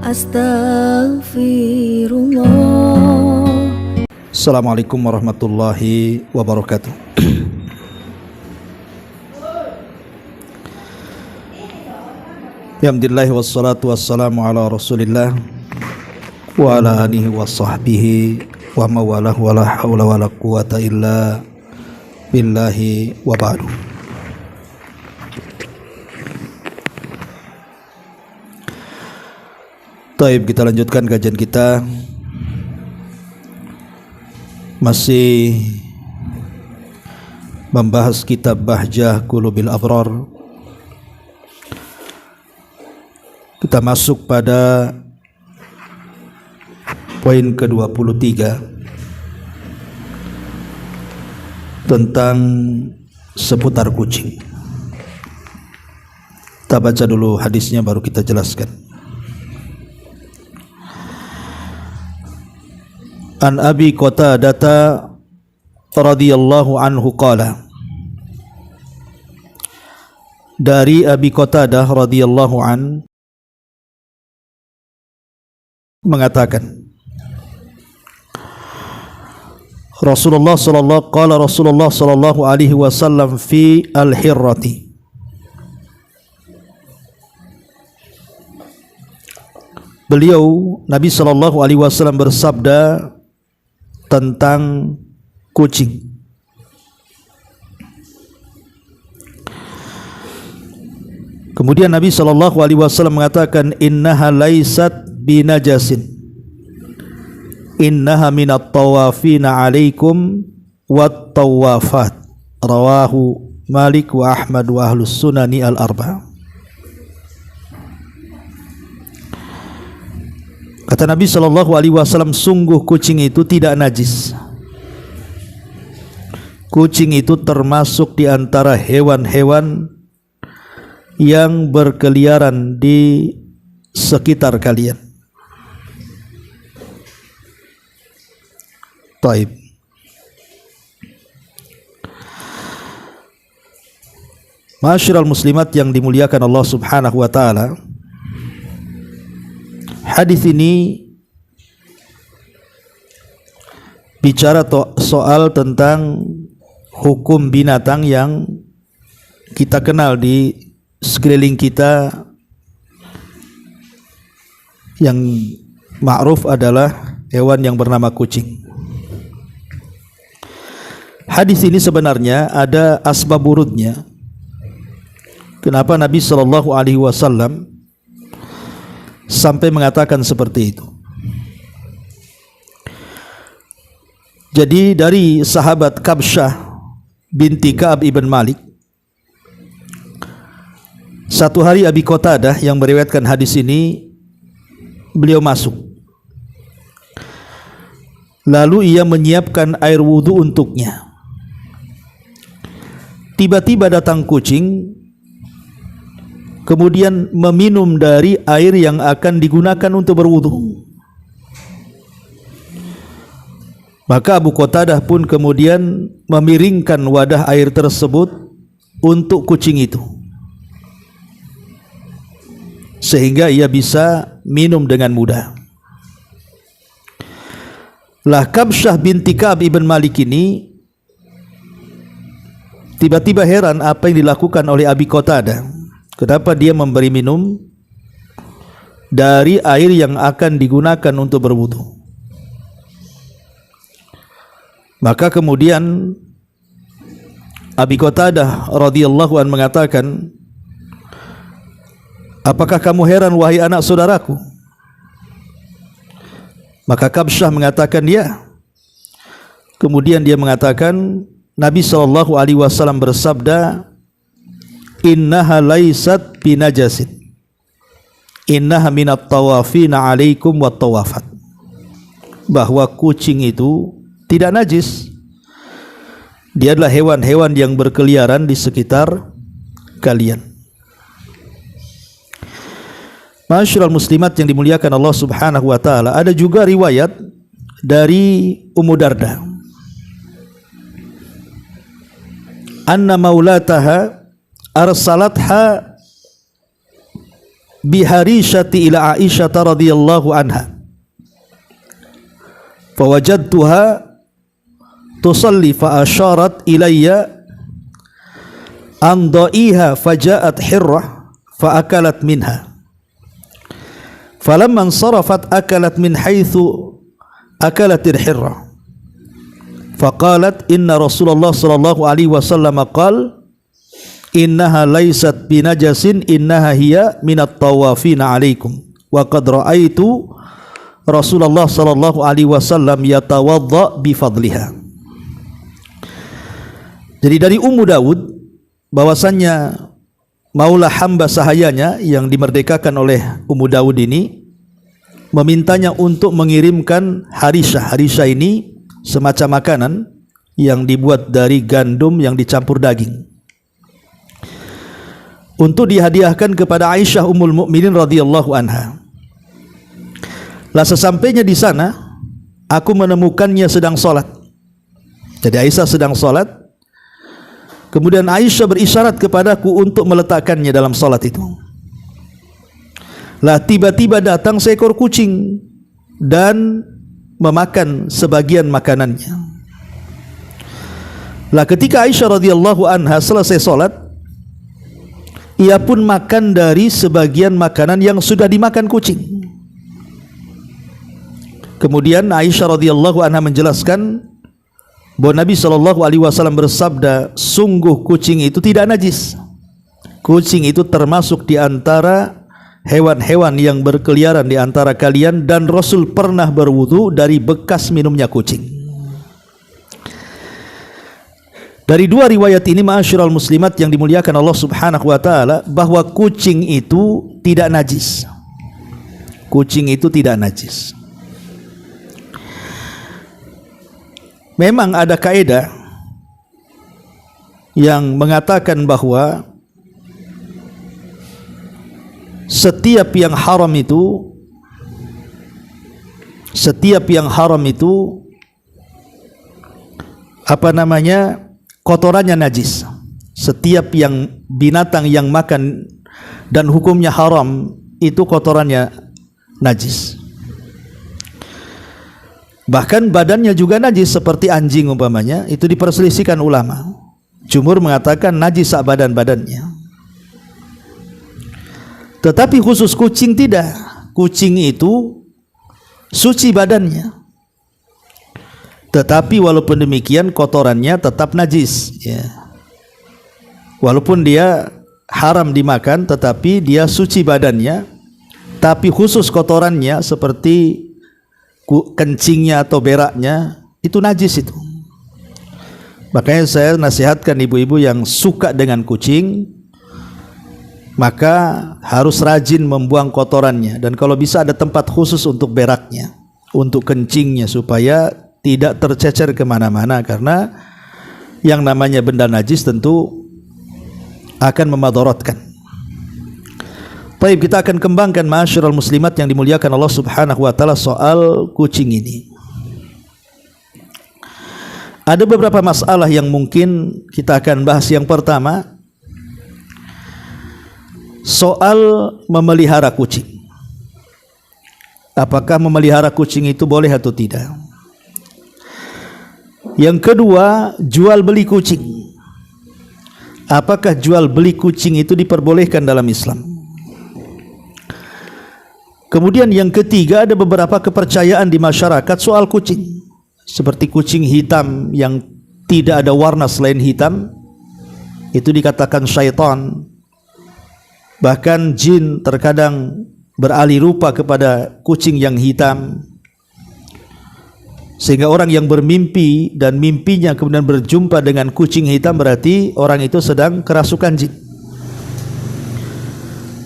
Astaghfirullah. Assalamualaikum warahmatullahi wabarakatuh. Alhamdulillah wassalatu wassalamu ala rasulillah wa ala alihi wa sahbihi wa mawalah wa la hawla wa la quwata illa billahi wa ba'du. Taib, kita lanjutkan kajian kita. Masih membahas kitab Bahjah Qulubil Abrar. Kita masuk pada poin ke-23 tentang seputar kucing. Kita baca dulu hadisnya baru kita jelaskan. An Abi Qatadah radhiyallahu anhu qala, dari Abi Qatadah radhiyallahu an mengatakan, Rasulullah sallallahu alaihi wasallam fi al-hirrati, beliau Nabi sallallahu alaihi wasallam bersabda tentang kucing. Kemudian Nabi sallallahu alaihi wasallam mengatakan, innaha laysat binajasin, innaha minat tawafina alaikum wat tawafat. Rawahu Malik wa Ahmad wa ahlus sunani al-arba'. Kata Nabi sallallahu alaihi wasallam, sungguh kucing itu tidak najis. Kucing itu termasuk di antara hewan-hewan yang berkeliaran di sekitar kalian. Taib. Ma'asyiral muslimat yang dimuliakan Allah Subhanahu wa taala, hadis ini bicara soal tentang hukum binatang yang kita kenal di sekeliling kita, yang ma'ruf adalah hewan yang bernama kucing. Hadis ini sebenarnya ada asbab wurudnya. Kenapa Nabi sallallahu alaihi wasallam sampai mengatakan seperti itu? Jadi dari sahabat Kabsyah binti Ka'ab ibn Malik, satu hari Abi Qatadah yang meriwayatkan hadis ini, beliau masuk. Lalu ia menyiapkan air wudu untuknya. Tiba-tiba datang kucing, kemudian meminum dari air yang akan digunakan untuk berwudu. Maka Abu Qatadah pun kemudian memiringkan wadah air tersebut untuk kucing itu, sehingga ia bisa minum dengan mudah. Lah Kabsyah binti Ka'ab ibn Malik ini tiba-tiba heran apa yang dilakukan oleh Abi Qatadah. Kenapa dia memberi minum dari air yang akan digunakan untuk berwudu? Maka kemudian Abi Qatadah radhiyallahu an mengatakan, apakah kamu heran wahai anak saudaraku? Maka Kabsyah mengatakan ya. Kemudian dia mengatakan, Nabi sallallahu alaihi wasallam bersabda, innaha laysat binajasin, innaha minat tawafina alaikum wat tawafat. Bahwa kucing itu tidak najis. Dia adalah hewan-hewan yang berkeliaran di sekitar kalian. Ma'asyiral muslimat yang dimuliakan Allah Subhanahu wa taala, ada juga riwayat dari Ummu Darda, anna maulataha arsalatha biharishati ila Aisyah radhiyallahu anha fawajadtuha tusalli fa asharat ilayya an dha'iha faja'at hirrah fa akalat minha falamma ansarafat akalat min haitsu akalatir hirrah faqalat inna Rasulullah sallallahu alaihi wasallam qala innaha laysat binajasin innaha hiya minat tawafina alaikum wa qad ra'aitu Rasulullah sallallahu alaihi wasallam yatawadda bi fadliha. Jadi dari Ummu Daud bahwasannya maulah hamba sahayanya yang dimerdekakan oleh Ummu Daud ini memintanya untuk mengirimkan harisah. Harisah ini semacam makanan yang dibuat dari gandum yang dicampur daging untuk dihadiahkan kepada Aisyah Ummul Mukminin radhiyallahu anha. Lah sesampainya di sana, aku menemukannya sedang sholat. Jadi Aisyah sedang sholat. Kemudian Aisyah berisyarat kepadaku untuk meletakkannya dalam sholat itu. Lah tiba-tiba datang seekor kucing dan memakan sebagian makanannya. Lah ketika Aisyah radhiyallahu anha selesai sholat, ia pun makan dari sebagian makanan yang sudah dimakan kucing. Kemudian Aisyah radhiyallahu anha menjelaskan bahwa Nabi SAW bersabda, sungguh kucing itu tidak najis. Kucing itu termasuk di antara hewan-hewan yang berkeliaran di antara kalian, dan Rasul pernah berwudu dari bekas minumnya kucing. Dari dua riwayat ini, ma'asyiral muslimat yang dimuliakan Allah Subhanahu wa taala, bahwa kucing itu tidak najis. Kucing itu tidak najis. Memang ada kaidah yang mengatakan bahwa setiap yang haram itu kotorannya najis. Setiap yang binatang yang makan dan hukumnya haram itu kotorannya najis. Bahkan badannya juga najis, seperti anjing umpamanya, itu diperselisihkan ulama. Jumhur mengatakan najis sak badan-badannya. Tetapi khusus kucing tidak. Kucing itu suci badannya. Tetapi walaupun demikian kotorannya tetap najis, ya. Walaupun dia haram dimakan, tetapi dia suci badannya. Tapi khusus kotorannya seperti kencingnya atau beraknya itu najis itu. Makanya saya nasihatkan ibu-ibu yang suka dengan kucing, maka harus rajin membuang kotorannya, dan kalau bisa ada tempat khusus untuk beraknya, untuk kencingnya, supaya tidak tercecer kemana-mana, karena yang namanya benda najis tentu akan memadaratkan. Baik, kita akan kembangkan ma'asyiral muslimat yang dimuliakan Allah Subhanahu wa taala soal kucing ini. Ada beberapa masalah yang mungkin kita akan bahas. Yang pertama, soal memelihara kucing. Apakah memelihara kucing itu boleh atau tidak? Yang kedua, jual beli kucing. Apakah jual beli kucing itu diperbolehkan dalam Islam? Kemudian yang ketiga, ada beberapa kepercayaan di masyarakat soal kucing, seperti kucing hitam yang tidak ada warna selain hitam, itu dikatakan syaitan. Bahkan jin terkadang beralih rupa kepada kucing yang hitam, sehingga orang yang bermimpi dan mimpinya kemudian berjumpa dengan kucing hitam, berarti orang itu sedang kerasukan jin.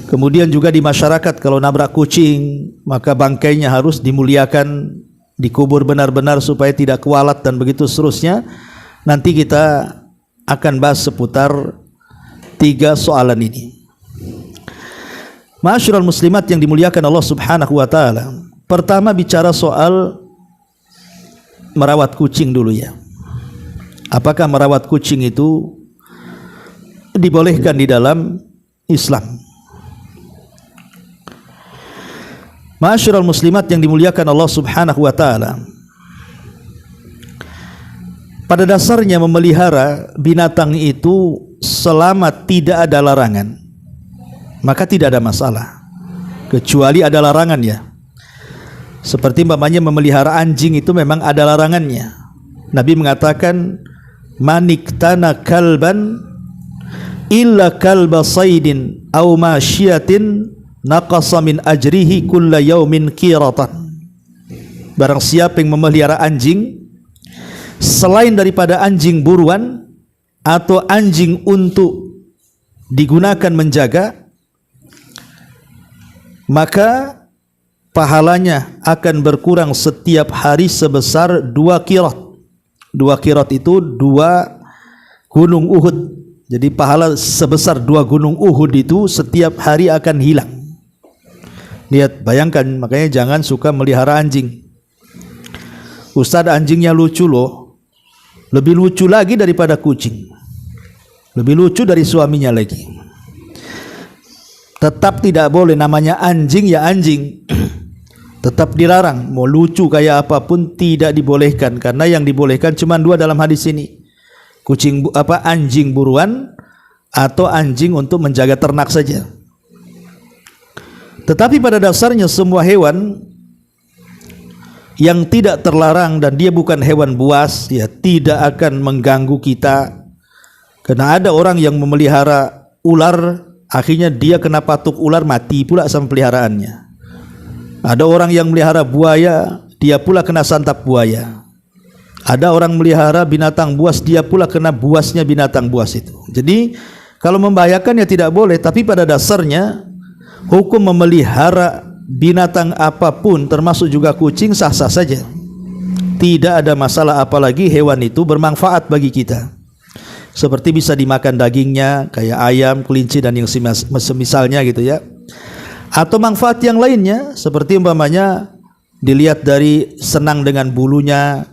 Kemudian juga di masyarakat, kalau nabrak kucing maka bangkainya harus dimuliakan, dikubur benar-benar supaya tidak kualat, dan begitu seterusnya. Nanti kita akan bahas seputar tiga soalan ini. Ma'asyiral muslimat yang dimuliakan Allah Subhanahu wa taala, pertama bicara soal merawat kucing dulu ya. Apakah merawat kucing itu dibolehkan di dalam Islam? Ma'asyiral muslimat yang dimuliakan Allah Subhanahu wa taala, pada dasarnya memelihara binatang itu selama tidak ada larangan, maka tidak ada masalah. Kecuali ada larangan ya. Seperti umpamanya memelihara anjing itu memang ada larangannya. Nabi mengatakan, "Maniktana kalban illa kalba saydin aw masyiatin naqasa min ajrihi kulla yaumin qiratan." Barang siapa yang memelihara anjing selain daripada anjing buruan atau anjing untuk digunakan menjaga, maka pahalanya akan berkurang setiap hari sebesar 2 qirat. 2 qirat itu 2 gunung Uhud. Jadi pahala sebesar 2 gunung Uhud itu setiap hari akan hilang. Lihat, bayangkan, makanya jangan suka melihara anjing. Ustaz, anjingnya lucu loh. Lebih lucu lagi daripada kucing. Lebih lucu dari suaminya lagi. Tetap tidak boleh, namanya anjing ya anjing. Tetap dilarang. Mau lucu kayak apapun tidak dibolehkan, karena yang dibolehkan cuma 2 dalam hadis ini. Anjing buruan atau anjing untuk menjaga ternak saja. Tetapi pada dasarnya semua hewan yang tidak terlarang dan dia bukan hewan buas, ya tidak akan mengganggu kita. Karena ada orang yang memelihara ular, akhirnya dia kena patuk ular, mati pula sama peliharaannya. Ada orang yang melihara buaya, dia pula kena santap buaya. Ada orang melihara binatang buas, dia pula kena buasnya binatang buas itu. Jadi kalau membahayakan ya tidak boleh. Tapi pada dasarnya hukum memelihara binatang apapun, termasuk juga kucing, sah-sah saja. Tidak ada masalah, apalagi hewan itu bermanfaat bagi kita. Seperti bisa dimakan dagingnya, kayak ayam, kelinci dan yang semisalnya gitu ya. Atau manfaat yang lainnya, seperti umpamanya dilihat dari senang dengan bulunya,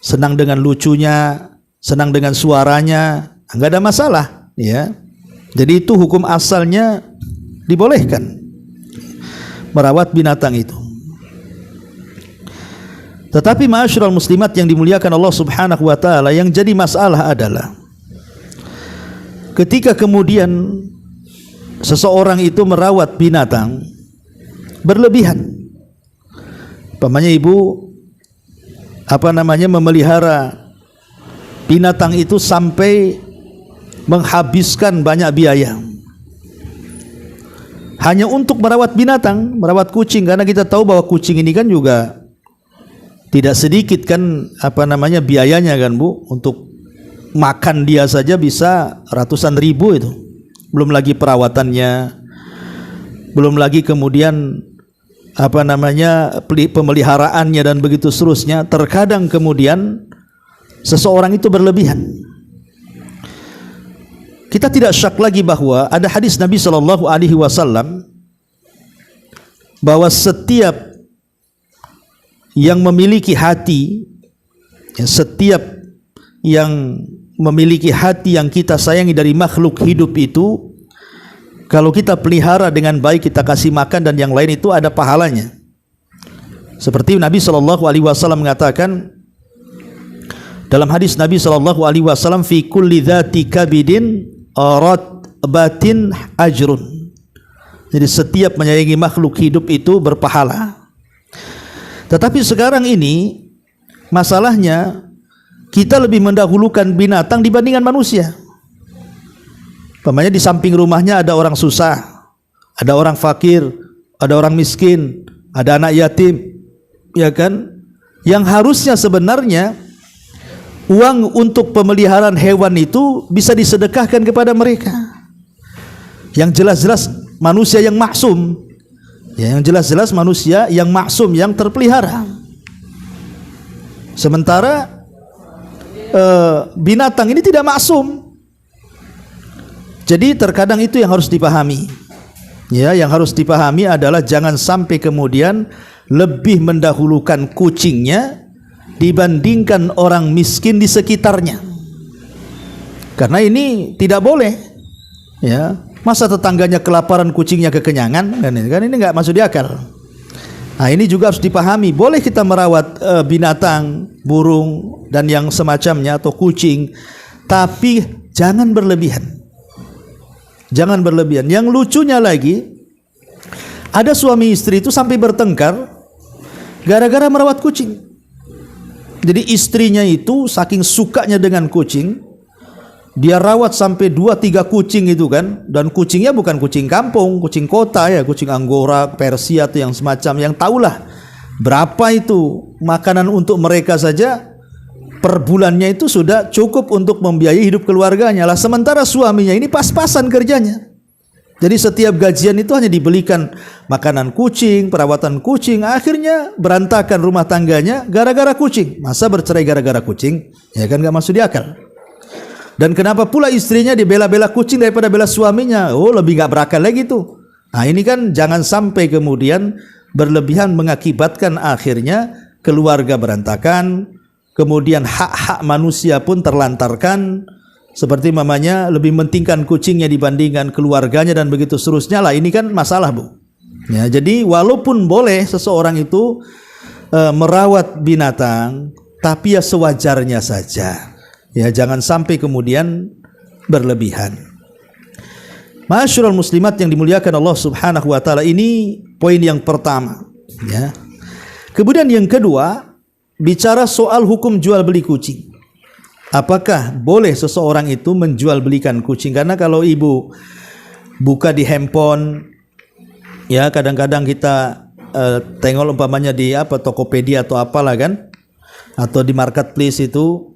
senang dengan lucunya, senang dengan suaranya, enggak ada masalah ya. Jadi itu hukum asalnya dibolehkan merawat binatang itu. Tetapi ma'asyiral muslimat yang dimuliakan Allah Subhanahu wa taala, yang jadi masalah adalah ketika kemudian seseorang itu merawat binatang berlebihan. Umpamanya ibu memelihara binatang itu sampai menghabiskan banyak biaya hanya untuk merawat binatang, merawat kucing, karena kita tahu bahwa kucing ini kan juga tidak sedikit kan biayanya kan Bu. Untuk makan dia saja bisa ratusan ribu itu. Belum lagi perawatannya, belum lagi kemudian pemeliharaannya dan begitu seterusnya. Terkadang kemudian seseorang itu berlebihan. Kita tidak syak lagi bahwa ada hadis Nabi SAW bahwa setiap yang memiliki hati, setiap yang memiliki hati yang kita sayangi dari makhluk hidup itu, kalau kita pelihara dengan baik, kita kasih makan dan yang lain, itu ada pahalanya. Seperti Nabi SAW mengatakan dalam hadis Nabi SAW, fi kulli dzati kabidin batin ajrun. Jadi setiap menyayangi makhluk hidup itu berpahala. Tetapi sekarang ini masalahnya kita lebih mendahulukan binatang dibandingkan manusia. Umpamanya di samping rumahnya ada orang susah, ada orang fakir, ada orang miskin, ada anak yatim, ya kan? Yang harusnya sebenarnya uang untuk pemeliharaan hewan itu bisa disedekahkan kepada mereka. Yang jelas-jelas manusia yang maksum, ya, yang jelas-jelas manusia yang maksum, yang terpelihara. Sementara binatang ini tidak maksum. Jadi terkadang itu yang harus dipahami. Ya, yang harus dipahami adalah jangan sampai kemudian lebih mendahulukan kucingnya dibandingkan orang miskin di sekitarnya. Karena ini tidak boleh. Ya, masa tetangganya kelaparan kucingnya kekenyangan, kan ini enggak masuk di akal. Nah, ini juga harus dipahami. Boleh kita merawat binatang, burung dan yang semacamnya atau kucing, tapi jangan berlebihan. Jangan berlebihan. Yang lucunya lagi, ada suami istri itu sampai bertengkar gara-gara merawat kucing. Jadi istrinya itu saking sukanya dengan kucing, dia rawat sampai 2-3 kucing itu kan, dan kucingnya bukan kucing kampung, kucing kota ya, kucing Anggora, Persia atau yang semacam, yang tahulah berapa itu makanan untuk mereka saja per bulannya itu sudah cukup untuk membiayai hidup keluarganya lah. Sementara suaminya ini pas-pasan kerjanya. Jadi setiap gajian itu hanya dibelikan makanan kucing, perawatan kucing, akhirnya berantakan rumah tangganya gara-gara kucing. Masa bercerai gara-gara kucing? Ya kan gak masuk di akal. Dan kenapa pula istrinya dibela-bela kucing daripada bela suaminya? Oh, lebih gak berakal lagi tuh. Nah, ini kan jangan sampai kemudian berlebihan mengakibatkan akhirnya keluarga berantakan, kemudian hak-hak manusia pun terlantarkan, seperti mamanya lebih mementingkan kucingnya dibandingkan keluarganya dan begitu seterusnya lah. Ini kan masalah, Bu. Ya, jadi walaupun boleh seseorang itu merawat binatang, tapi ya sewajarnya saja. Ya, jangan sampai kemudian berlebihan. Ma'asyiral muslimat yang dimuliakan Allah Subhanahu wa taala, ini poin yang pertama, ya. Kemudian yang kedua, bicara soal hukum jual beli kucing. Apakah boleh seseorang itu menjual belikan kucing? Karena kalau ibu buka di handphone, ya kadang-kadang kita tengok umpamanya di Tokopedia atau apalah kan, atau di marketplace itu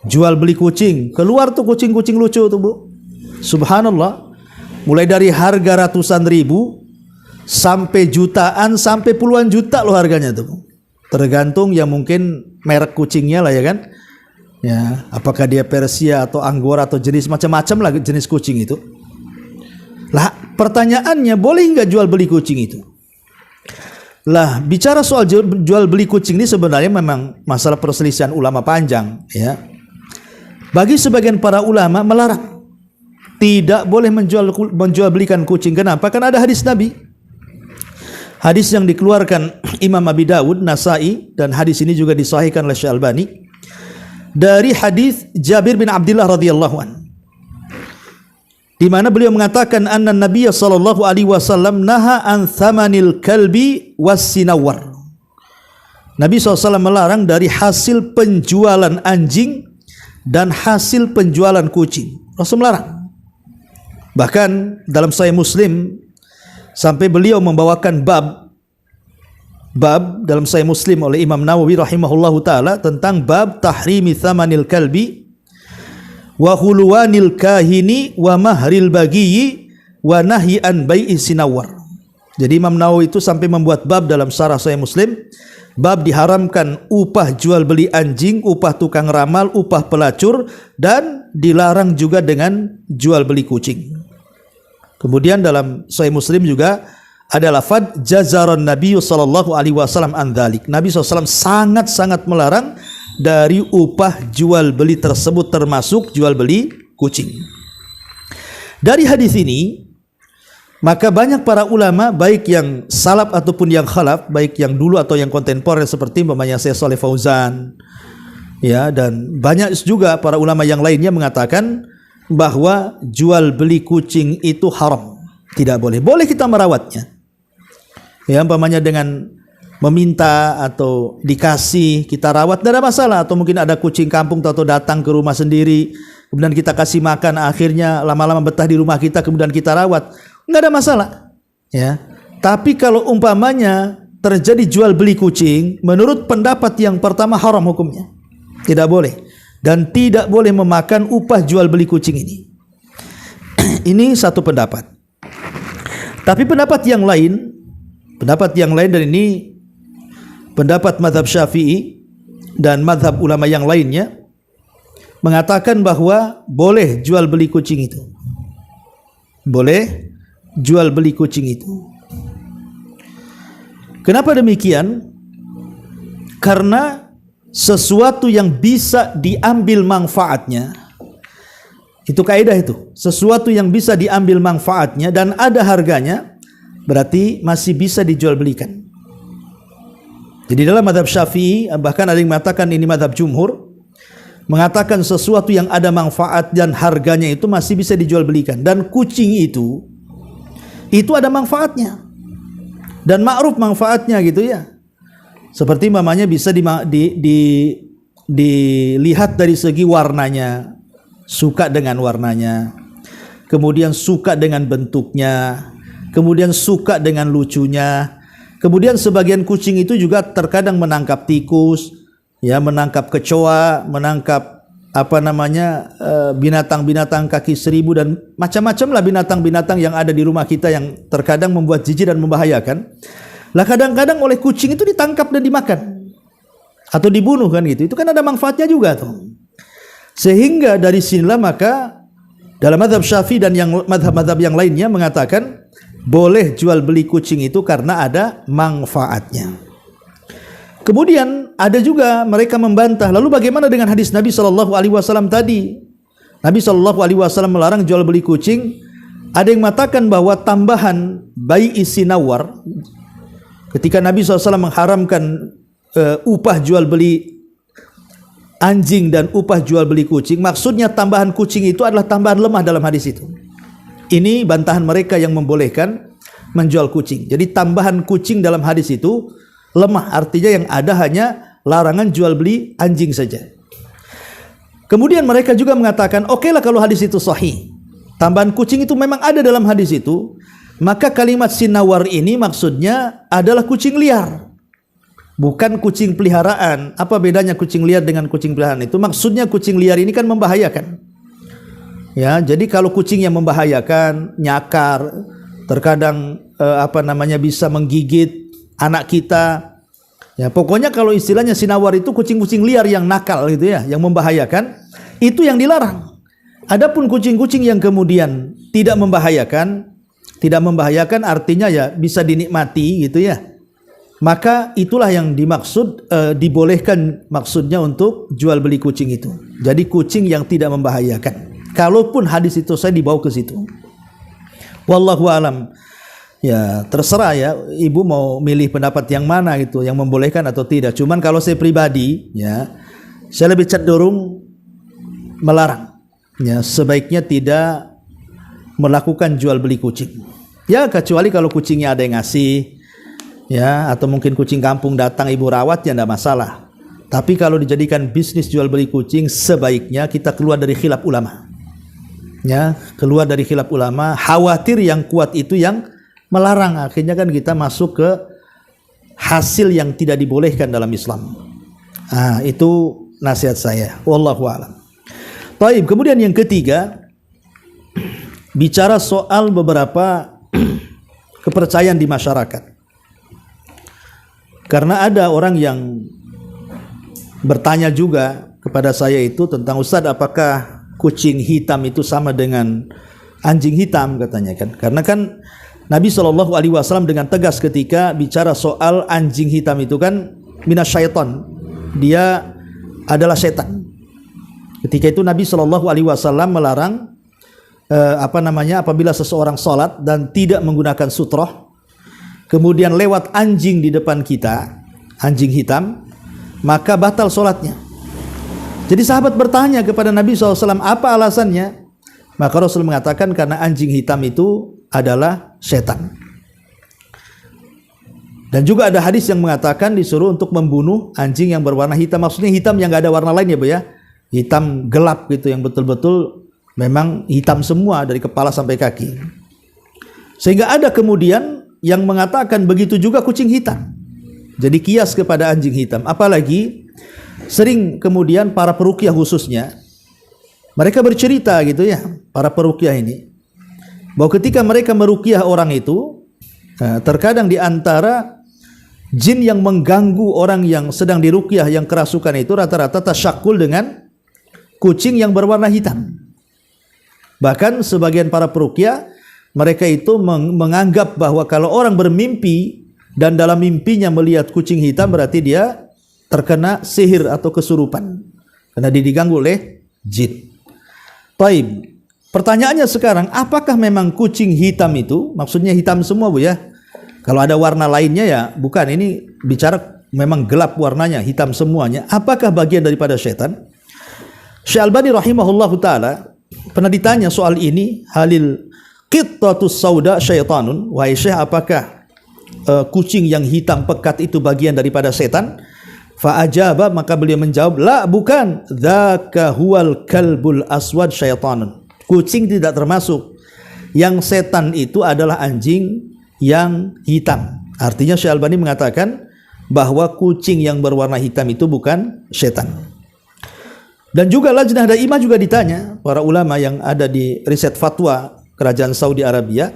jual beli kucing, keluar tuh kucing-kucing lucu tuh, Bu. Subhanallah, mulai dari harga ratusan ribu sampai jutaan, sampai puluhan juta loh harganya tuh, Bu. Tergantung yang mungkin merek kucingnya lah ya kan. Ya, apakah dia Persia atau Anggora atau jenis macam-macam lah jenis kucing itu. Lah, pertanyaannya boleh nggak jual beli kucing itu? Lah, bicara soal jual beli kucing ini sebenarnya memang masalah perselisihan ulama panjang, ya. Bagi sebagian para ulama melarang, tidak boleh menjual belikan kucing. Kenapa? Karena ada hadis Nabi. Hadis yang dikeluarkan Imam Abi Dawud, Nasai, dan hadis ini juga disahihkan oleh Syekh Albani. Dari hadis Jabir bin Abdullah radhiyallahu an, di mana beliau mengatakan anna Nabi sallallahu alaihi wasallam naha an thamanil kalbi was-sinawar. Nabi SAW melarang dari hasil penjualan anjing dan hasil penjualan kucing. Rasul melarang. Bahkan dalam Sahih Muslim sampai beliau membawakan bab dalam Sahih Muslim oleh Imam Nawawi rahimahullahu taala tentang bab tahrimi thamanil kalbi wa huluwanil kahini wa mahril bagiyyi wa nahyi an bai'i sinawar. Jadi Imam Nawawi itu sampai membuat bab dalam syarah Sahih Muslim, bab diharamkan upah jual beli anjing, upah tukang ramal, upah pelacur, dan dilarang juga dengan jual beli kucing. Kemudian dalam Sahih Muslim juga ada lafaz jazaran Nabi sallallahu alaihi wasallam an dzalik. Nabi SAW sangat-sangat melarang dari upah jual beli tersebut, termasuk jual beli kucing. Dari hadis ini maka banyak para ulama, baik yang salaf ataupun yang khalaf, baik yang dulu atau yang kontemporer seperti umpamanya Syekh Shalih Fauzan, ya, dan banyak juga para ulama yang lainnya mengatakan bahwa jual beli kucing itu haram, tidak boleh. Boleh kita merawatnya, ya, umpamanya dengan meminta atau dikasih kita rawat, tidak ada masalah. Atau mungkin ada kucing kampung atau datang ke rumah sendiri, kemudian kita kasih makan, akhirnya lama-lama betah di rumah kita, kemudian kita rawat, nggak ada masalah, ya. Tapi kalau umpamanya terjadi jual beli kucing, menurut pendapat yang pertama haram hukumnya, tidak boleh, dan tidak boleh memakan upah jual beli kucing ini. Ini satu pendapat. Tapi pendapat yang lain dan ini pendapat mazhab Syafi'i dan mazhab ulama yang lainnya, mengatakan bahwa boleh jual beli kucing itu. Boleh jual beli kucing itu. Kenapa demikian? Karena sesuatu yang bisa diambil manfaatnya, itu kaidah itu. Sesuatu yang bisa diambil manfaatnya dan ada harganya, berarti masih bisa dijual belikan. Jadi dalam mazhab Syafi'i, bahkan ada yang mengatakan ini mazhab jumhur, mengatakan sesuatu yang ada manfaat dan harganya itu masih bisa dijual belikan. Dan kucing itu ada manfaatnya dan ma'ruf manfaatnya gitu ya. Seperti mamanya bisa dilihat dari segi warnanya, suka dengan warnanya, kemudian suka dengan bentuknya, kemudian suka dengan lucunya. Kemudian sebagian kucing itu juga terkadang menangkap tikus, ya, menangkap kecoa, menangkap binatang-binatang kaki seribu dan macam-macam lah binatang-binatang yang ada di rumah kita yang terkadang membuat jijik dan membahayakan. Lah kadang-kadang oleh kucing itu ditangkap dan dimakan atau dibunuh kan gitu. Itu kan ada manfaatnya juga tuh. Sehingga dari sinilah maka dalam mazhab Syafi'i dan yang mazhab-mazhab yang lainnya mengatakan boleh jual beli kucing itu karena ada manfaatnya. Kemudian ada juga mereka membantah, lalu bagaimana dengan hadis Nabi SAW tadi? Nabi SAW melarang jual beli kucing. Ada yang mengatakan bahwa tambahan bai'i sinawar, ketika Nabi SAW mengharamkan upah jual beli anjing dan upah jual beli kucing, maksudnya tambahan kucing itu adalah tambahan lemah dalam hadis itu. Ini bantahan mereka yang membolehkan menjual kucing. Jadi tambahan kucing dalam hadis itu lemah, artinya yang ada hanya larangan jual beli anjing saja. Kemudian mereka juga mengatakan, oke lah kalau hadis itu sahih, tambahan kucing itu memang ada dalam hadis itu, maka kalimat sinawar ini maksudnya adalah kucing liar, bukan kucing peliharaan. Apa bedanya kucing liar dengan kucing peliharaan itu? Maksudnya kucing liar ini kan membahayakan. Ya, jadi kalau kucing yang membahayakan, nyakar, terkadang bisa menggigit anak kita. Ya, pokoknya kalau istilahnya sinawar itu kucing-kucing liar yang nakal gitu ya, yang membahayakan, itu yang dilarang. Adapun kucing-kucing yang kemudian tidak membahayakan artinya ya bisa dinikmati gitu ya. Maka itulah yang dimaksud dibolehkan maksudnya untuk jual beli kucing itu. Jadi kucing yang tidak membahayakan. Kalaupun hadis itu saya dibawa ke situ. Wallahu alam. Ya, terserah ya, ibu mau milih pendapat yang mana gitu, yang membolehkan atau tidak. Cuman kalau saya pribadi, ya, saya lebih cenderung melarang. Ya, sebaiknya tidak melakukan jual beli kucing. Ya, kecuali kalau kucingnya ada yang ngasih, ya, atau mungkin kucing kampung datang ibu rawat ya enggak masalah. Tapi kalau dijadikan bisnis jual beli kucing, sebaiknya kita keluar dari khilaf ulama. Ya, keluar dari khilaf ulama, khawatir yang kuat itu yang melarang, akhirnya kan kita masuk ke hasil yang tidak dibolehkan dalam Islam. Itu nasihat saya. Wallahu a'lam. Baik, kemudian yang ketiga, bicara soal beberapa kepercayaan di masyarakat. Karena ada orang yang bertanya juga kepada saya itu tentang, Ustaz, apakah kucing hitam itu sama dengan anjing hitam, katanya kan. Karena kan Nabi SAW dengan tegas ketika bicara soal anjing hitam itu kan minasyaiton, dia adalah setan. Ketika itu Nabi SAW melarang apabila seseorang sholat dan tidak menggunakan sutroh, kemudian lewat anjing di depan kita, anjing hitam, maka batal sholatnya. Jadi sahabat bertanya kepada Nabi SAW, apa alasannya? Maka Rasul mengatakan karena anjing hitam itu adalah setan. Dan juga ada hadis yang mengatakan disuruh untuk membunuh anjing yang berwarna hitam. Maksudnya hitam yang gak ada warna lain ya Bu ya. Hitam gelap gitu, yang betul-betul memang hitam semua dari kepala sampai kaki. Sehingga ada kemudian yang mengatakan begitu juga kucing hitam. Jadi kias kepada anjing hitam. Apalagi sering kemudian para peruqyah khususnya, mereka bercerita gitu ya, para peruqyah ini, bahwa ketika mereka meruqyah orang itu, terkadang di antara jin yang mengganggu orang yang sedang diruqyah yang kerasukan itu rata-rata tasyakul dengan kucing yang berwarna hitam. Bahkan sebagian para peruqyah, mereka itu menganggap bahwa kalau orang bermimpi dan dalam mimpinya melihat kucing hitam, berarti dia terkena sihir atau kesurupan karena diganggu oleh jin. Taib. Pertanyaannya sekarang, apakah memang kucing hitam itu maksudnya hitam semua Bu ya? Kalau ada warna lainnya ya bukan, ini bicara memang gelap warnanya, hitam semuanya, apakah bagian daripada setan? Syekh Albani rahimahullahu taala pernah ditanya soal ini, halil qittatus sauda syaitanun, wahai Syekh, apakah kucing yang hitam pekat itu bagian daripada setan? Fa ajaba, maka beliau menjawab, la, bukan, dzaka huwal kalbul aswad syaitanun. Kucing tidak termasuk. Yang setan itu adalah anjing yang hitam. Artinya Syekh Albani mengatakan bahwa kucing yang berwarna hitam itu bukan setan. Dan juga Lajnah Daimah juga ditanya, para ulama yang ada di riset fatwa kerajaan Saudi Arabia,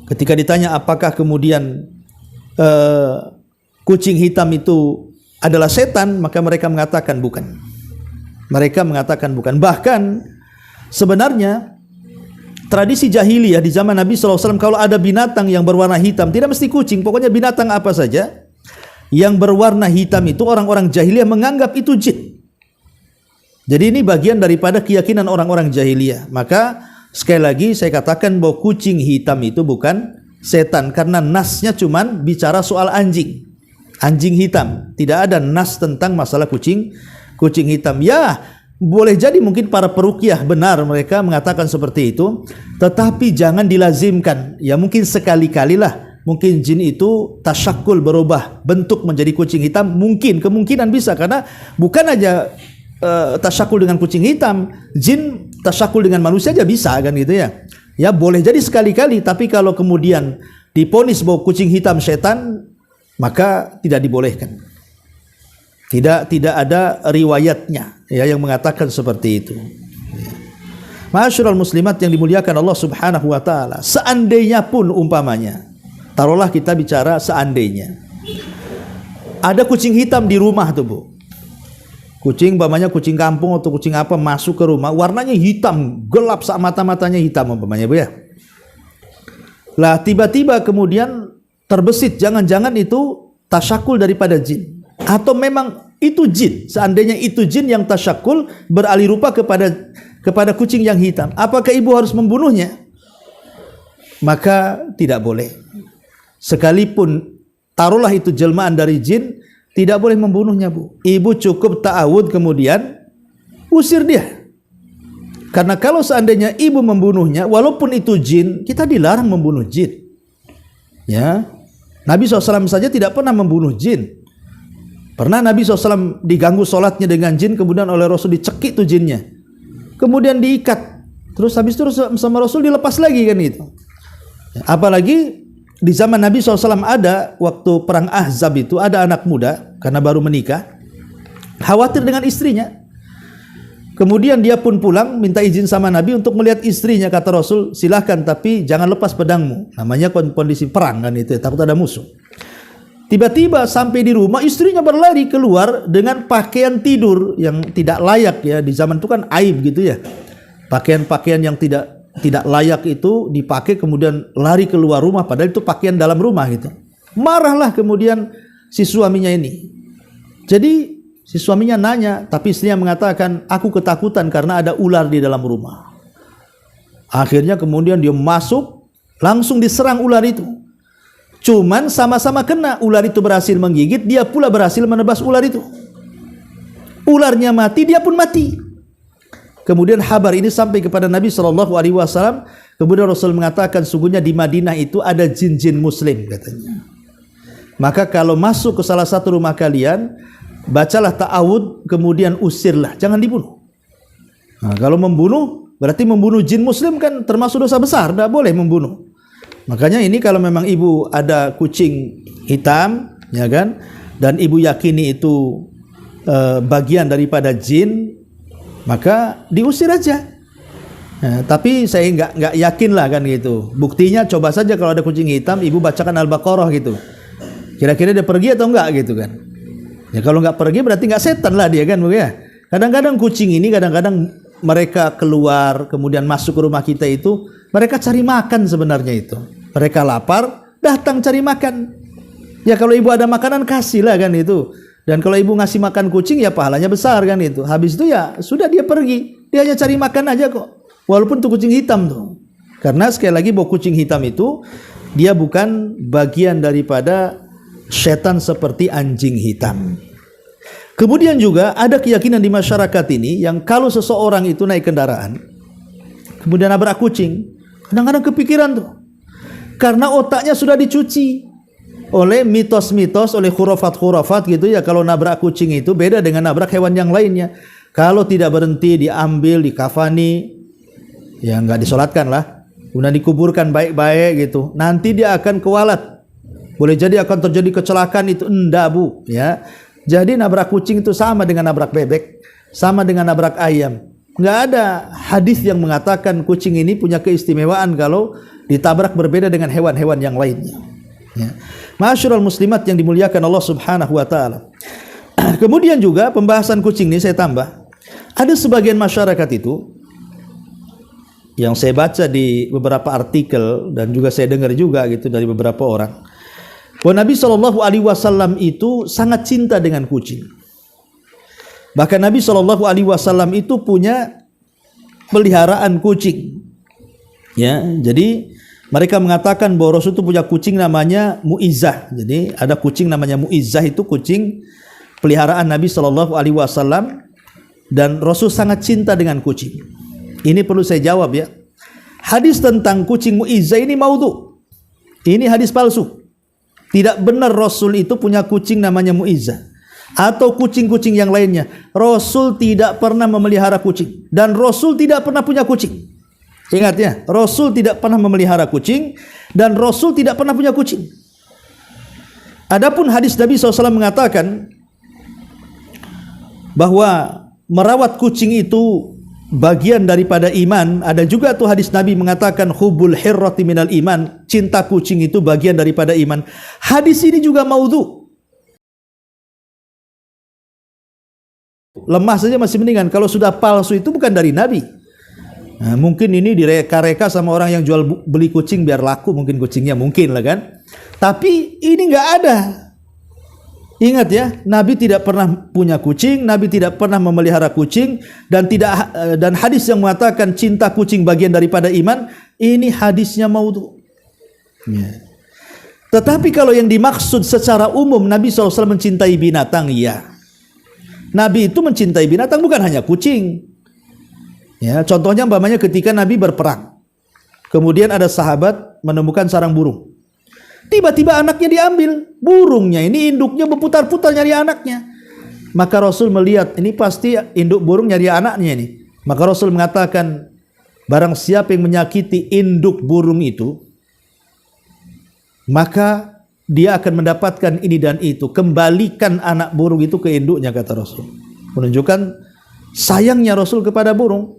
ketika ditanya apakah kemudian kucing hitam itu adalah setan, maka mereka mengatakan bukan. Mereka mengatakan bukan. Bahkan sebenarnya tradisi jahiliyah di zaman Nabi SAW, kalau ada binatang yang berwarna hitam, tidak mesti kucing, pokoknya binatang apa saja yang berwarna hitam itu orang-orang jahiliyah menganggap itu jin. Jadi ini bagian daripada keyakinan orang-orang jahiliyah. Maka sekali lagi saya katakan bahwa kucing hitam itu bukan setan, karena nasnya cuman bicara soal anjing. Anjing hitam, tidak ada nas tentang masalah kucing hitam. Ya, boleh jadi mungkin para peruqyah benar mereka mengatakan seperti itu, tetapi jangan dilazimkan. Ya mungkin sekali-kalilah, mungkin jin itu tasyakul, berubah bentuk menjadi kucing hitam, mungkin, kemungkinan bisa, karena bukan aja tasyakul dengan kucing hitam, jin tasyakul dengan manusia aja bisa kan gitu ya. Ya boleh jadi sekali-kali, tapi kalau kemudian diponis bahwa kucing hitam setan, maka tidak dibolehkan. Tidak ada riwayatnya ya yang mengatakan seperti itu. Ma'asyiral muslimat yang dimuliakan Allah Subhanahu wa taala, seandainya pun umpamanya, taruhlah kita bicara seandainya ada kucing hitam di rumah tuh, Bu. Kucing umpamanya kucing kampung atau kucing apa masuk ke rumah, warnanya hitam, gelap, sak mata-matanya hitam umpamanya, Bu ya. Lah tiba-tiba kemudian terbesit, jangan-jangan itu tasyakul daripada jin, atau memang itu jin. Seandainya itu jin yang tasyakul beralih rupa kepada kucing yang hitam, apakah ibu harus membunuhnya? Maka tidak boleh. Sekalipun taruhlah itu jelmaan dari jin, tidak boleh membunuhnya, Bu. Ibu cukup ta'awud kemudian usir dia. Karena kalau seandainya ibu membunuhnya, walaupun itu jin, kita dilarang membunuh jin. Ya, Nabi SAW saja tidak pernah membunuh jin. Pernah Nabi SAW diganggu sholatnya dengan jin, kemudian oleh Rasul dicekik tuh jinnya, kemudian diikat, terus habis itu sama Rasul dilepas lagi kan itu. Apalagi di zaman Nabi SAW ada waktu perang Ahzab itu, ada anak muda karena baru menikah, khawatir dengan istrinya. Kemudian dia pun pulang minta izin sama Nabi untuk melihat istrinya. Kata Rasul, silahkan tapi jangan lepas pedangmu. Namanya kondisi perang kan itu, takut ada musuh. Tiba-tiba sampai di rumah, istrinya berlari keluar dengan pakaian tidur yang tidak layak ya. Di zaman itu kan aib gitu ya. Pakaian-pakaian yang tidak layak itu dipakai, kemudian lari keluar rumah, padahal itu pakaian dalam rumah gitu. Marahlah kemudian si suaminya ini. Jadi si suaminya nanya, tapi istrinya mengatakan, aku ketakutan karena ada ular di dalam rumah. Akhirnya kemudian dia masuk, langsung diserang ular itu. Cuman sama-sama kena, ular itu berhasil menggigit, dia pula berhasil menebas ular itu. Ularnya mati, dia pun mati. Kemudian kabar ini sampai kepada Nabi SAW. Kemudian Rasul mengatakan, sungguhnya di Madinah itu ada jin-jin muslim katanya. Maka kalau masuk ke salah satu rumah kalian, bacalah ta'awud, kemudian usirlah, jangan dibunuh. Nah, kalau membunuh berarti membunuh jin muslim kan termasuk dosa besar, tidak boleh membunuh. Makanya ini kalau memang ibu ada kucing hitam, ya kan, dan ibu yakini itu bagian daripada jin, maka diusir aja. Nah, tapi saya nggak yakin lah kan gitu. Buktinya coba saja kalau ada kucing hitam, ibu bacakan Al-Baqarah gitu. Kira-kira dia pergi atau enggak gitu kan? Ya kalau nggak pergi berarti nggak setan lah dia kan, ya. Kadang-kadang kucing ini kadang-kadang mereka keluar kemudian masuk ke rumah kita itu, mereka cari makan sebenarnya itu. Mereka lapar, datang cari makan. Ya kalau ibu ada makanan kasihlah kan itu. Dan kalau ibu ngasih makan kucing ya pahalanya besar kan itu. Habis itu ya sudah dia pergi, dia hanya cari makan aja kok. Walaupun itu kucing hitam tuh. Karena sekali lagi bahwa kucing hitam itu dia bukan bagian daripada setan seperti anjing hitam. Kemudian juga ada keyakinan di masyarakat ini yang kalau seseorang itu naik kendaraan kemudian nabrak kucing, kadang-kadang kepikiran tuh, karena otaknya sudah dicuci oleh mitos-mitos, oleh khurafat-khurafat gitu ya. Kalau nabrak kucing itu beda dengan nabrak hewan yang lainnya. Kalau tidak berhenti, diambil, dikafani, ya nggak disolatkan lah, kemudian dikuburkan baik-baik gitu, nanti dia akan kualat. Boleh jadi akan terjadi kecelakaan itu, enggak bu, ya. Jadi nabrak kucing itu sama dengan nabrak bebek, sama dengan nabrak ayam. Nggak ada hadis yang mengatakan kucing ini punya keistimewaan kalau ditabrak berbeda dengan hewan-hewan yang lainnya. Ya. Ma'asyiral muslimat yang dimuliakan Allah Subhanahu wa taala. Kemudian juga pembahasan kucing ini saya tambah. Ada sebagian masyarakat itu yang saya baca di beberapa artikel dan juga saya dengar juga gitu dari beberapa orang, bahwa Nabi Shallallahu Alaihi Wasallam itu sangat cinta dengan kucing. Bahkan Nabi Shallallahu Alaihi Wasallam itu punya peliharaan kucing. Ya, jadi mereka mengatakan bahwa Rasul itu punya kucing namanya Mu'izzah. Jadi ada kucing namanya Mu'izzah, itu kucing peliharaan Nabi Shallallahu Alaihi Wasallam, dan Rasul sangat cinta dengan kucing. Ini perlu saya jawab ya. Hadis tentang kucing Mu'izzah ini maudhu. Ini hadis palsu. Tidak benar Rasul itu punya kucing namanya Mu'izzah atau kucing-kucing yang lainnya. Rasul tidak pernah memelihara kucing dan Rasul tidak pernah punya kucing. Ingat ya, Rasul tidak pernah memelihara kucing dan Rasul tidak pernah punya kucing. Adapun hadis Nabi SAW mengatakan bahwa merawat kucing itu bagian daripada iman. Ada juga tuh hadis Nabi mengatakan hubbul hirrati minal iman, cinta kucing itu bagian daripada iman. Hadis ini juga maudhu. Lemah saja masih mendingan. Kalau sudah palsu itu bukan dari Nabi. Nah, mungkin ini direka-reka sama orang yang jual beli kucing biar laku, mungkin kucingnya, mungkin lah kan. Tapi ini nggak ada. Ingat ya, Nabi tidak pernah punya kucing, Nabi tidak pernah memelihara kucing, dan hadis yang mengatakan cinta kucing bagian daripada iman, ini hadisnya maudhu. Ya. Tetapi kalau yang dimaksud secara umum Nabi SAW mencintai binatang, ya. Nabi itu mencintai binatang, bukan hanya kucing. Ya, contohnya umpamanya ketika Nabi berperang, kemudian ada sahabat menemukan sarang burung. Tiba-tiba anaknya diambil, burungnya ini induknya berputar-putar nyari anaknya. Maka Rasul melihat ini pasti induk burung nyari anaknya ini. Maka Rasul mengatakan, barang siapa yang menyakiti induk burung itu, maka dia akan mendapatkan ini dan itu. Kembalikan anak burung itu ke induknya, kata Rasul. Menunjukkan sayangnya Rasul kepada burung,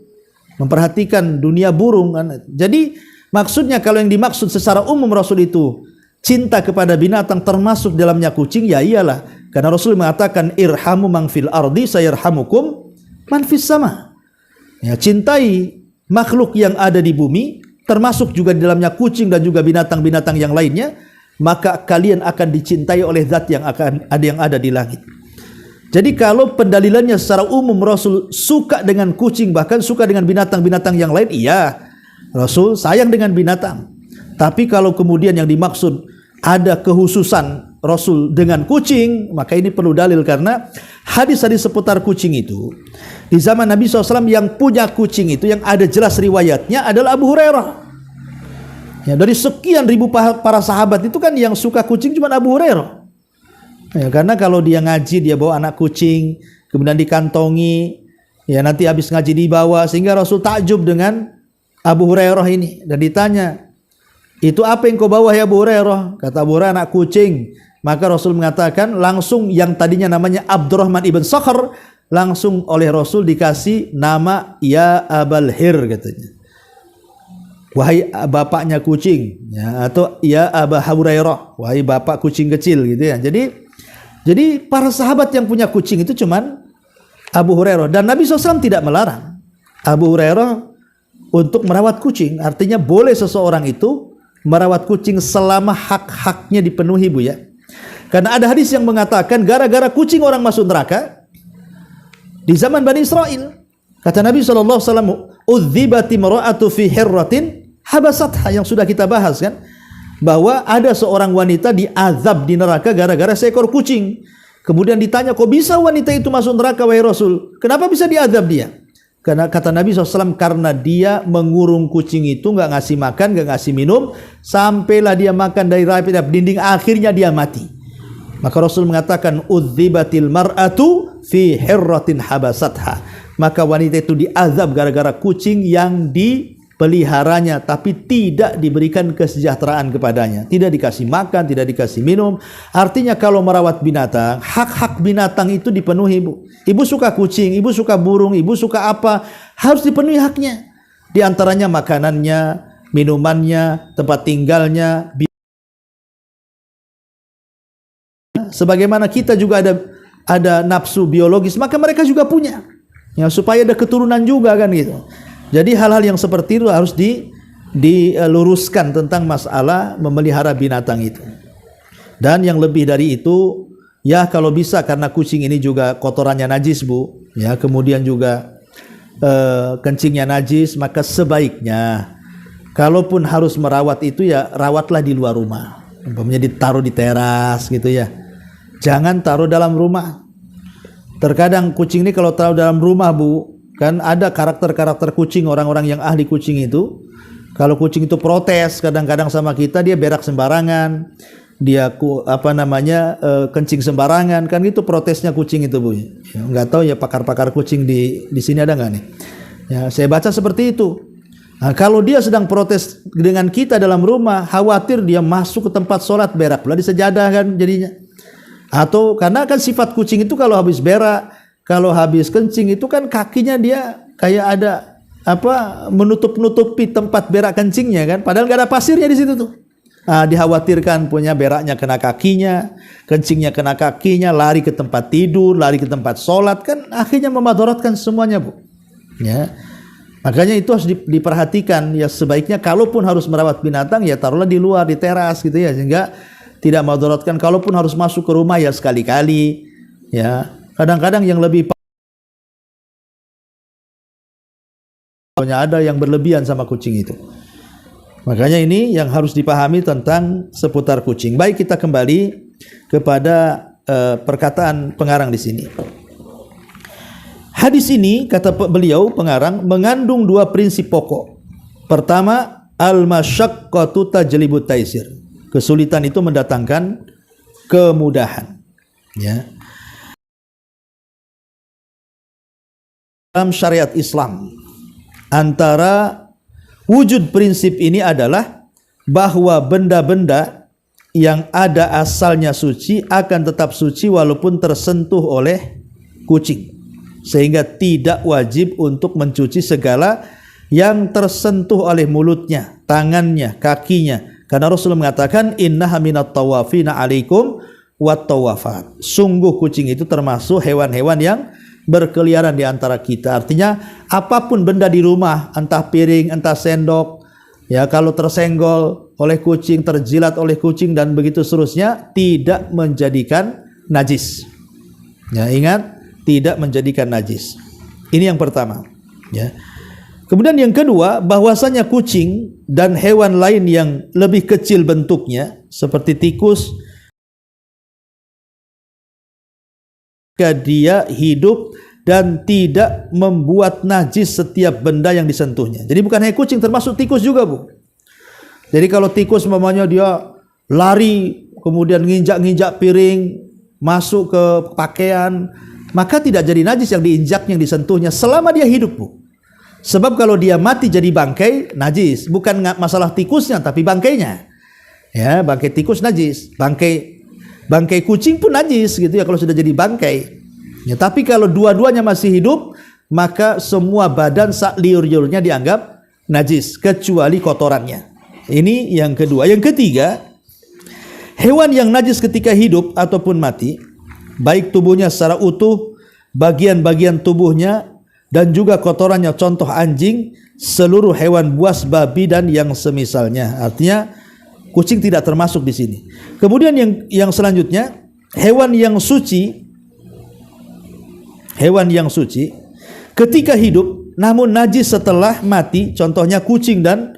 memperhatikan dunia burung. Jadi maksudnya kalau yang dimaksud secara umum Rasul itu cinta kepada binatang termasuk dalamnya kucing, ya iyalah. Karena Rasul mengatakan irhamu man fil ardi sayarhamukum man fis sama. Ya, cintai makhluk yang ada di bumi, termasuk juga di dalamnya kucing dan juga binatang-binatang yang lainnya, maka kalian akan dicintai oleh zat yang ada di langit. Jadi kalau pendalilannya secara umum Rasul suka dengan kucing, bahkan suka dengan binatang-binatang yang lain, iya, Rasul sayang dengan binatang. Tapi kalau kemudian yang dimaksud ada khususan Rasul dengan kucing, maka ini perlu dalil, karena hadis-hadis seputar kucing itu di zaman Nabi SAW yang punya kucing itu yang ada jelas riwayatnya adalah Abu Hurairah. Ya, dari sekian ribu para sahabat itu kan yang suka kucing cuma Abu Hurairah. Ya, karena kalau dia ngaji dia bawa anak kucing, kemudian dikantongi, ya nanti habis ngaji dibawa, sehingga Rasul takjub dengan Abu Hurairah ini dan ditanya, itu apa yang kau bawa ya Abu Hurairah? Kata Abu Hurairah, anak kucing. Maka Rasul mengatakan, langsung yang tadinya namanya Abdurrahman ibn Sakhr, langsung oleh Rasul dikasih nama ya Abal Hir, katanya, wahai bapaknya kucing, ya, atau ya Aba Hurairah, wahai bapak kucing kecil, gitu ya. Jadi para sahabat yang punya kucing itu cuman Abu Hurairah, dan Nabi SAW tidak melarang Abu Hurairah untuk merawat kucing. Artinya boleh seseorang itu merawat kucing selama hak-haknya dipenuhi, Bu ya. Karena ada hadis yang mengatakan gara-gara kucing orang masuk neraka di zaman Bani Israel. Kata Nabi SAW, udzibati mar'atu fi hirratin habasatha, yang sudah kita bahas kan. bahwa ada seorang wanita diazab di neraka gara-gara seekor kucing. Kemudian ditanya, kok bisa wanita itu masuk neraka wahai Rasul? Kenapa bisa diazab dia? Karena kata Nabi SAW, karena dia mengurung kucing itu, nggak ngasih makan, nggak ngasih minum, sampailah dia makan dari rapi-rapi dinding, akhirnya dia mati. Maka Rasul mengatakan, udzibatil mar'atu fi hirratin habasatha. Maka wanita itu diazab gara-gara kucing yang dipeliharanya, tapi tidak diberikan kesejahteraan kepadanya, tidak dikasih makan, tidak dikasih minum. Artinya kalau merawat binatang, hak-hak binatang itu dipenuhi, Bu. Ibu suka kucing, ibu suka burung, ibu suka apa, harus dipenuhi haknya. Di antaranya makanannya, minumannya, tempat tinggalnya. Sebagaimana kita juga ada nafsu biologis, maka mereka juga punya. Ya, supaya ada keturunan juga kan gitu. Jadi hal-hal yang seperti itu harus diluruskan tentang masalah memelihara binatang itu. Dan yang lebih dari itu, ya kalau bisa, karena kucing ini juga kotorannya najis, Bu. Ya, kemudian juga kencingnya najis, maka sebaiknya kalaupun harus merawat itu, ya rawatlah di luar rumah. Umpamanya ditaruh di teras gitu ya. Jangan taruh dalam rumah. Terkadang kucing ini kalau taruh dalam rumah, Bu, kan ada karakter-karakter kucing, orang-orang yang ahli kucing itu. Kalau kucing itu protes kadang-kadang sama kita, dia berak sembarangan, dia kencing sembarangan, kan itu protesnya kucing itu, Bu. Ya, nggak tahu ya pakar-pakar kucing di sini ada nggak nih? Ya, saya baca seperti itu. Nah, kalau dia sedang protes dengan kita dalam rumah, khawatir dia masuk ke tempat sholat berak pula di sejadah kan jadinya. Atau karena kan sifat kucing itu kalau habis berak, kalau habis kencing itu kan kakinya dia kayak ada menutup-nutupi tempat berak kencingnya kan, padahal nggak ada pasirnya di situ tuh. Nah, dikhawatirkan punya beraknya kena kakinya, kencingnya kena kakinya, lari ke tempat tidur, lari ke tempat sholat, kan akhirnya memadaratkan semuanya, Bu. Ya, makanya itu harus diperhatikan. Ya sebaiknya kalaupun harus merawat binatang, ya taruhlah di luar, di teras gitu ya, sehingga tidak memadaratkan. Kalaupun harus masuk ke rumah, ya sekali-kali. Ya, kadang-kadang yang lebih ada yang berlebihan sama kucing itu. Makanya ini yang harus dipahami tentang seputar kucing. Baik, kita kembali kepada perkataan pengarang di sini. Hadis ini, kata beliau pengarang, mengandung dua prinsip pokok. Pertama, al-masyaqqatu tajlibut taisir. Kesulitan itu mendatangkan kemudahan. Ya. Dalam syariat Islam, antara wujud prinsip ini adalah bahwa benda-benda yang ada asalnya suci akan tetap suci walaupun tersentuh oleh kucing, sehingga tidak wajib untuk mencuci segala yang tersentuh oleh mulutnya, tangannya, kakinya. Karena Rasulullah mengatakan, innaha minat tawafina alaikum wat tawafat. Sungguh kucing itu termasuk hewan-hewan yang berkeliaran di antara kita. Artinya apapun benda di rumah, entah piring, entah sendok, ya kalau tersenggol oleh kucing, terjilat oleh kucing dan begitu seterusnya, tidak menjadikan najis. Ya, ingat, tidak menjadikan najis. Ini yang pertama. Ya. Kemudian yang kedua, bahwasanya kucing dan hewan lain yang lebih kecil bentuknya seperti tikus, dia hidup dan tidak membuat najis setiap benda yang disentuhnya. Jadi bukan hanya kucing, termasuk tikus juga, Bu. Jadi kalau tikus mamanya dia lari kemudian nginjak-nginjak piring, masuk ke pakaian, maka tidak jadi najis yang diinjaknya, yang disentuhnya selama dia hidup, Bu. Sebab kalau dia mati jadi bangkai, najis. Bukan masalah tikusnya, tapi bangkainya. Ya, bangkai tikus najis, bangkai kucing pun najis gitu ya kalau sudah jadi bangkai. Ya, tapi kalau dua-duanya masih hidup, maka semua badan sak liur-liurnya dianggap najis kecuali kotorannya. Ini yang kedua. Yang ketiga, hewan yang najis ketika hidup ataupun mati, baik tubuhnya secara utuh, bagian-bagian tubuhnya dan juga kotorannya, contoh anjing, seluruh hewan buas, babi dan yang semisalnya. Artinya kucing tidak termasuk di sini. Kemudian yang selanjutnya, hewan yang suci ketika hidup namun najis setelah mati, contohnya kucing dan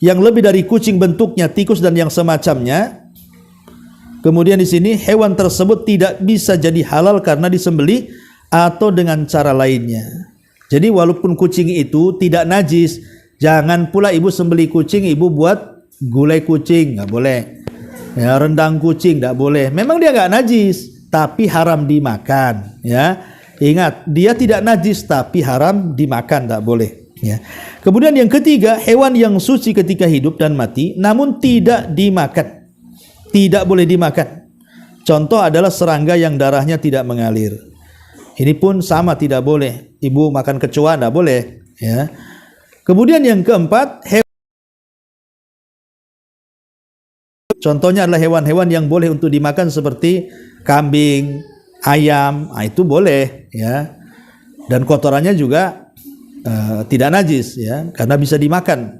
yang lebih dari kucing bentuknya, tikus dan yang semacamnya. Kemudian di sini hewan tersebut tidak bisa jadi halal karena disembelih atau dengan cara lainnya. Jadi walaupun kucing itu tidak najis, jangan pula ibu sembelih kucing, ibu buat gulai kucing, nggak boleh. Ya, rendang kucing nggak boleh. Memang dia nggak najis, tapi haram dimakan. Ya, ingat dia tidak najis tapi haram dimakan, nggak boleh. Ya. Kemudian yang ketiga, hewan yang suci ketika hidup dan mati, namun tidak dimakan, tidak boleh dimakan. Contoh adalah serangga yang darahnya tidak mengalir. Ini pun sama, tidak boleh. Ibu makan kecoa tidak boleh. Ya. Kemudian yang keempat, contohnya adalah hewan-hewan yang boleh untuk dimakan seperti kambing, ayam, itu boleh. Ya. Dan kotorannya juga tidak najis, ya, karena bisa dimakan.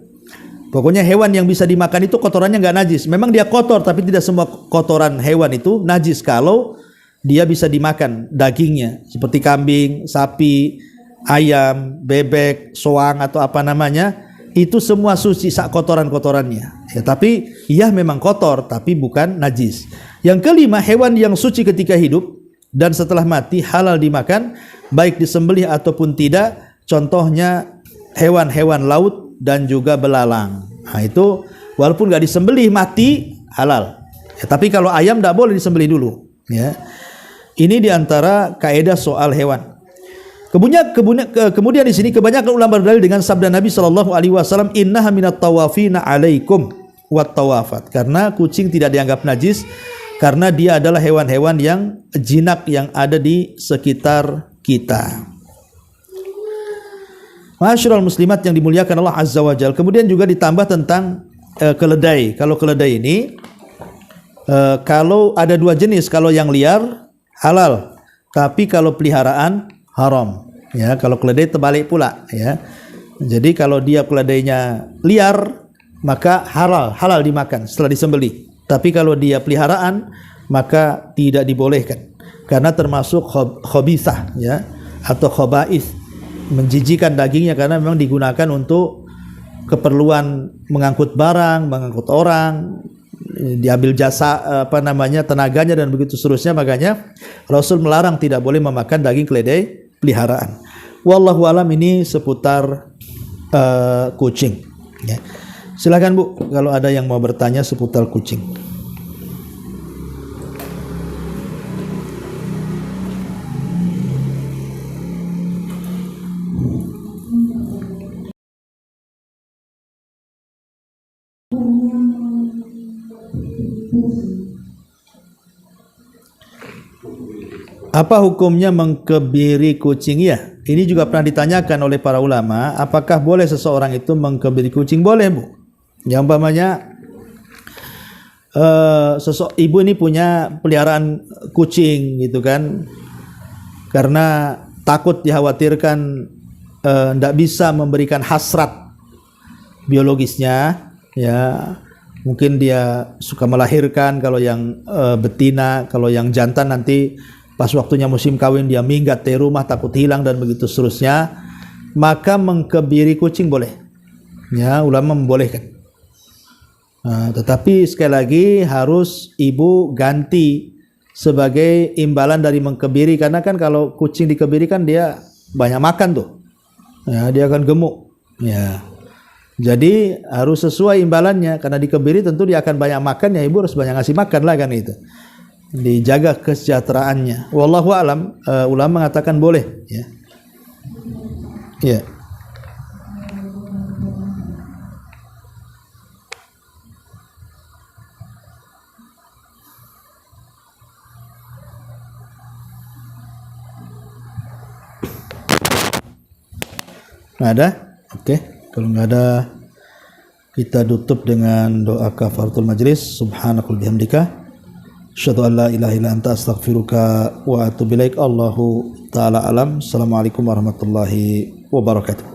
Pokoknya hewan yang bisa dimakan itu kotorannya nggak najis. Memang dia kotor, tapi tidak semua kotoran hewan itu najis kalau dia bisa dimakan dagingnya, seperti kambing, sapi, ayam, bebek, soang atau apa namanya, itu semua suci sak kotoran-kotorannya. Ya, tapi ia memang kotor, tapi bukan najis. Yang kelima, hewan yang suci ketika hidup dan setelah mati halal dimakan, baik disembelih ataupun tidak. Contohnya hewan-hewan laut dan juga belalang. Nah, itu walaupun nggak disembelih mati halal. Ya, tapi kalau ayam tidak boleh disembelih dulu. Ya. Ini diantara kaidah soal hewan. Kemudian di sini kebanyakan ulama berdalil dengan sabda Nabi SAW, innaha minat tawafina alaikum wat tawafat. Karena kucing tidak dianggap najis karena dia adalah hewan-hewan yang jinak yang ada di sekitar kita. Ma'asyiral muslimat yang dimuliakan Allah Azza wa Jalla. Kemudian juga ditambah tentang keledai. Kalau keledai ini kalau ada dua jenis, kalau yang liar halal, tapi kalau peliharaan haram. Ya, kalau keledai terbalik pula. Ya, jadi kalau dia keledainya liar maka halal dimakan setelah disembelih. Tapi kalau dia peliharaan maka tidak dibolehkan karena termasuk khabithah, ya, atau khaba'ith, menjijikan dagingnya karena memang digunakan untuk keperluan mengangkut barang, mengangkut orang, diambil jasa tenaganya dan begitu seterusnya. Makanya Rasul melarang tidak boleh memakan daging keledai peliharaan. Wallahu alam, ini seputar kucing. Ya. Silakan Bu, kalau ada yang mau bertanya seputar kucing. Apa hukumnya mengkebiri kucing? Ya, ini juga pernah ditanyakan oleh para ulama. Apakah boleh seseorang itu mengkebiri kucing? Boleh, Bu. Yang umpamanya ibu ini punya peliharaan kucing, gitu kan? Karena takut dikhawatirkan tidak bisa memberikan hasrat biologisnya, ya. Mungkin dia suka melahirkan kalau yang betina, kalau yang jantan nanti pas waktunya musim kawin dia minggat dari rumah takut hilang dan begitu seterusnya, maka mengkebiri kucing boleh. Ya, ulama membolehkan. Tetapi sekali lagi harus ibu ganti sebagai imbalan dari mengkebiri, karena kan kalau kucing dikebiri kan dia banyak makan tuh. Ya, dia akan gemuk. Ya. Jadi harus sesuai imbalannya, karena dikebiri tentu dia akan banyak makan, ya ibu harus banyak ngasih makan lah kan itu. Dijaga kesejahteraannya. Wallahu alam, ulama mengatakan boleh, ya. Ya. Nggak ada? Oke. Kalau nggak ada, kita tutup dengan doa kafaratul majlis. Subhanakal bihamdika, asyhadu an la ilaha illa anta, astaghfiruka wa atubu ilaik. Allahu ta'ala alam. Assalamualaikum warahmatullahi wabarakatuh.